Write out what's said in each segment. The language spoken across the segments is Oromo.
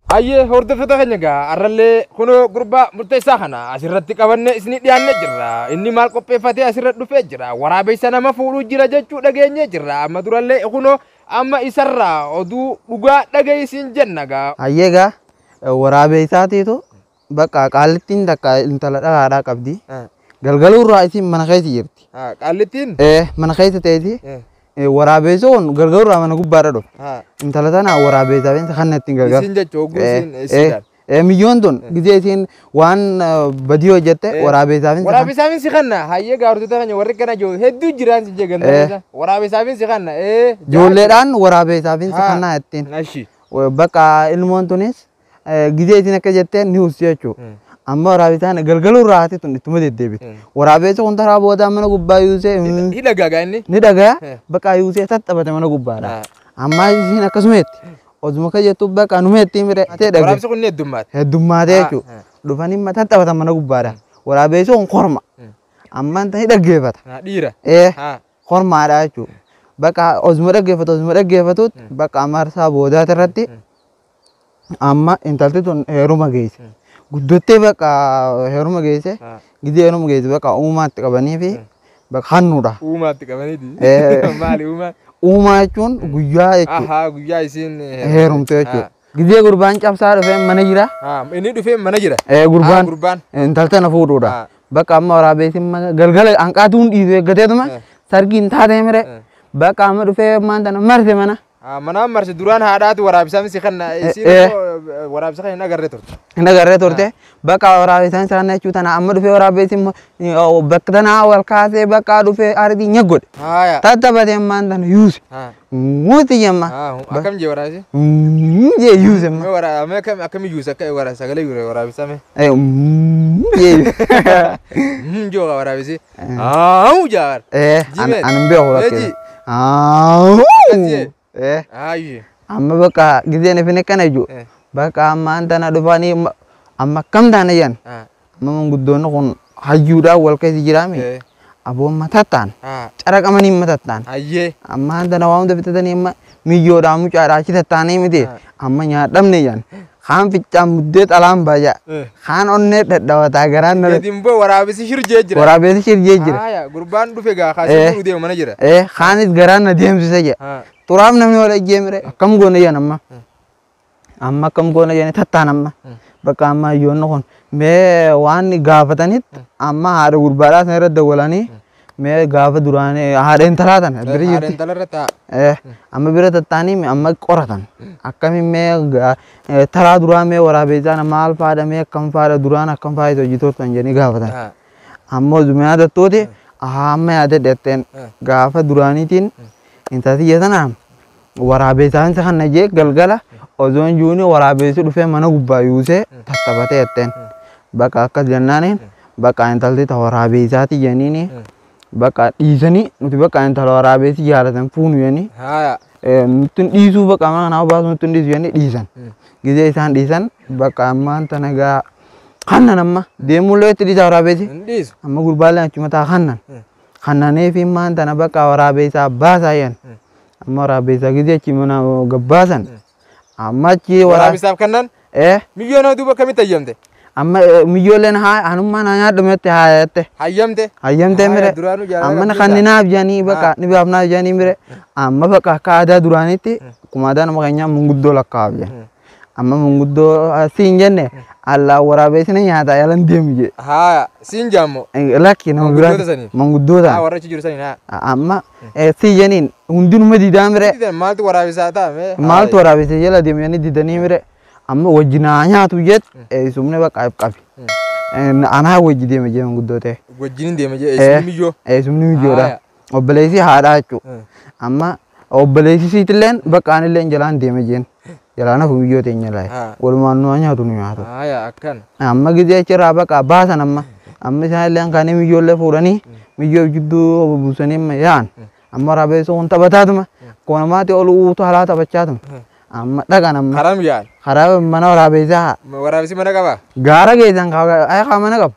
Aye horde fata kanyaga arralle kuno gurba murteessa kana asirratti qabanne isni dhiyaanne jirra inni maal qopheeffate asirratti dhufee jira waraabessa nama fuudhuu jira jechuu dhageenye jirra amma duralle kuno amma isarra oduu dhugaa dhagayisiin jennaga ayyeega waraabessaatiitu bakka qaalittiin takka intala dhagaadhaa qabdi galgaluurraa isin mana keessa jirti qaalittiin mana keessa ta'eeti waraabessoon gargaaruu mana gubbaadha dhufu. Intala tana waraabessaa fi kanatti gargaaru. Isin jechuun guusin isin. Milyoon tun gizee isin waan badii hojjette waraabessaa fi. Waraabessaa fi si kanna hayyee gaartota kanya warri kana jiru hedduu jiraan si jeegan. Waraabessaa fi si kanna. Ijoolleedhaan waraabessaa fi si kanna ittiin. Bakka ilmoon tunis gizee isin akka jettee ni huusi jechuudha. Amma waraabessaan galgaluu raati tun ittuma deddeebite. Waraabessa kun taraa booda mana gubbaa yuusee. Ni dhagaa inni. Ni dhagaa bakka yuusee tattaphate mana gubbaadha. Amma isin akkasumeetti. Osuma ka jettu bakka numeetti mire. Waraabessi kun heddummaate. Heddummaate jechuudha. Dhufanii tattaphata mana gubbaadha. Waraabessi kun korma. Amma ni dhaggeeffata. Dhiira. Kormaadha jechuudha. Bakka osuma dhaggeeffatutti bakka amarsaa boodaati irratti amma intalti tun heeruma geesse. Guddottee bakka heeruma geesse gidee heeruma geesse bakka uumaatti qabanii fi bakka hannuudha. Uumaatti qabaniiti. Maali uumaa? Uumaa jechuun guyyaa jechuudha. Guyyaa isin heerumte jechuudha. Gidee gurbaan cabsaa dhufee mana jira. Inni dhufee mana jira. Gurbaan intalta na fuudhuudha. Bakka amma waraabessin galgala hanqaatuun dhiisu eeggateetuma sargiin taatee mire bakka amma dhufee maanta marse mana. Mana marse duraan haadhaatu waraabessaan si kanna isin waraabessa kan hin agarree turte. Hin agarree turte bakka waraabessaan isaan jechuu tana amma dhufee waraabessin bakka tanaa wal kaasee bakka dhufee ardii nyaggodhe. Tattabatee maanta yuuse. Muuti jemma. Akkam jee waraabessi? Jee yuuse ma. Waraabame akkami yuuse akka sagalee waraabessame. Joo waraabessi. Jaar. Anan beeku lakkee. Amma bakka gizeen ifin akkana jiru bakka amma antana dhufanii amma akkam taana jedhan amma manguddoonni kun hayyuudhaan wal keessa jiraame aboon matattaan caraqamanii matattaan amma antana waan hunda bitatanii amma miyyoodhaan mucaadhaa achi tattaanii miti amma nyaadhamne jedhan kaan ficcaan muddee xalaan baay'aa kaan onnee dhadhawataa garaan na Dimbo waraabessi shirjee jira. Waraabessi shirjee jira. Gurbaan dhufe gaa kaasee fuudhuu deema mana jira. Kaanis garaan na deemsisa jedha. Turaaf namni wal ejjeemire akkam goone jedhan amma akkam goone jedhanii tattaan amma bakka amma hayyoonni kun mee waan gaafatanitti amma haadha gurbaadhaa sana irra dawwalanii mee gaafa duraanii haadha intalaa tana bira jirti. Haadha intalarra ta'a. Amma bira tattaanii amma qoratan akkami mee taraa duraa mee waraabessaan maal faadha mee akkam faadha duraan akkam faayita hojjetoota jedhanii gaafatan. Amma zumaa tattooti amma yaada dheetteen gaafa duraaniitiin intalti sana waraabessaan isa kana jee galgala ozoon juuni waraabessi dhufee mana gubbaa yuusee tattabatee jetteen bakka akkas jennaaniin bakka intalti ta waraabessaati jennini bakka dhiisanii nuti bakka intala waraabessi jaalatan fuunu jenni nuti dhiisuu bakka mana nama baasu nuti dhiisu jenni dhiisan gizee isaan dhiisan bakka ammaan tana gaa kannan amma deemullee itti dhiisa waraabessi amma gurbaallee achuma taa kannanee fi maan tana bakka waraabessaa baasaa yen amma waraabessaa gizee achi mana gabbaasan amma achi waraabessaaf kannan milyoona duuba kamitti hayyamte amma miyyooleen hanummaa na nyaadhumetti haayette hayyamte mire amma kanninaaf jedhanii bakka dhibaafnaaf jedhanii mire amma bakka akka aadaa duraanitti akkuma aadaa nama keenyaa munguddoo lakkaa'aaf jedhan amma munguddoo siin jenne Allah waraabessina nyaata yalan deemu je. Siin jaammo. Lakki nama biraa manguddoota. Warrachi jiru sanii amma si jeniin hundinuma diidaa mire. Maaltu waraabessaa ta'a? Maaltu waraabessee jala deemu jennee diidanii mire amma wajjinaa nyaatu jet sumne bakka qabi. Anaa wajji deema jee manguddootee. Wajjin deema jee miyyoo. Sumni miyyoodha. Obboleessi haadhaa jechuudha. Amma obboleessi siitilleen bakka anilleen jalaan deema jeen. Jalana fumiyo tenya lai. Walumaan nu hanya tu nu nyaatu. Akkan. Amma gizee achirraa bakka baasan amma. Amma isaan illee kaanii miyyoolee fuudhanii miyyoo jidduu buusanii yaan. Amma waraabessa kun taphataatuma. Koonamaatti ol uutu halaa taphachaatuma. Amma dhaqan amma. Karam yaan. Karaa mana waraabessaa. Waraabessi mana qaba? Gaara geessan kaa mana qaba.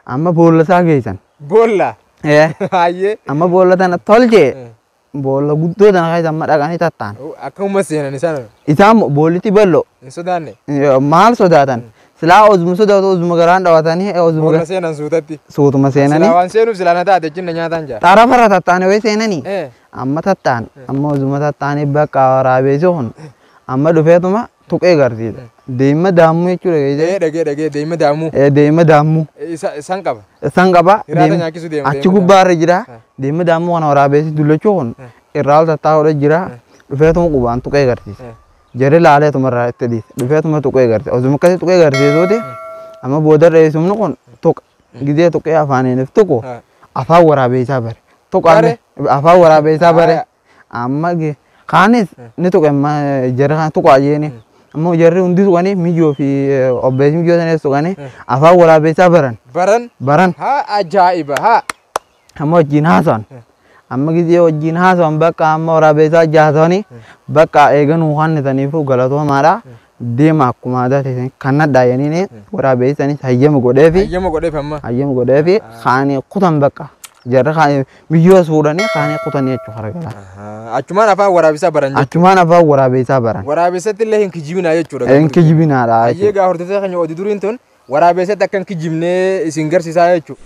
Amma boollasaa geessan. Boolla? Hayyee. Amma boolla tana tolchee. boolla guddoo tana keessa amma dhaqanii tattaan. Akkuma seenan isaan. Isaan boollitti bal'oo. Hin sodaanne. Maal sodaatan? Silaa osuma sodaatu osuma garaan dhawatanii osuma Boolla seenan suutatti. suutuma seenanii. Silaa waan seenuuf silaa na taate jinna nyaataan jaa. Xarafarra tattaane way seenanii. Amma tattaan amma osuma tattaanii bakka waraabeessi kun amma dhufeetuma tuqee garsiisa. Deema daamuu jechuudha geejjiba. Dhagee deema daamuu. Deema daamuu. Isaan qaba. San qaba. Hiraata nyaachisu deema. Achi gubbaarra jira. Deema daamuu kana waraabessi dullachuu kun irraa ol tattaa'uudha jira. Dhufeetuma qubaan tuqee garsiisa. Jarri laaleetuma irraa itti dhiise. Dhufeetuma tuqee garsiisa. Osuma akkasii tuqee garsiisuuti amma booda reessumni kun tuqa. Gidee tuqee afaaniif tuqu afaan waraabessaa bare. Tuqaane afaan waraabessaa bare. Amma kaanis ni tuqe jarri kan tuqaa jeeni. Amma jarri hundi tuqanii miyyoo fi obbeessi miyyoo sanis tuqanii afaan waraabessaa baran. Baran. Haa ajaa'iba haa. Amma wajjin haasa'an. Amma gidee wajjin haasa'an bakka amma waraabessaa jaasanii bakka eeganuu hannitaniif galatoomaadha. Deema akkuma aadaa ta'e kan addaa jennee waraabessanis hayyama godheefi. Hayyama godheef amma. Hayyama godheefi kaanii kutan bakka. Jarri kaanii miyyoo fuudhanii kaanii kutanii jechuudha hargala. Achumaan afaan waraabessaa baran jechuudha. Achumaan afaan waraabessaa baran. Waraabessatti illee hin kijibinaa jechuudha. Hin kijibinaadha. Hayyee gaa hortee keenya odii duriin tun waraabessatti akka hin kijibnee isin garsiisaa jechuudha.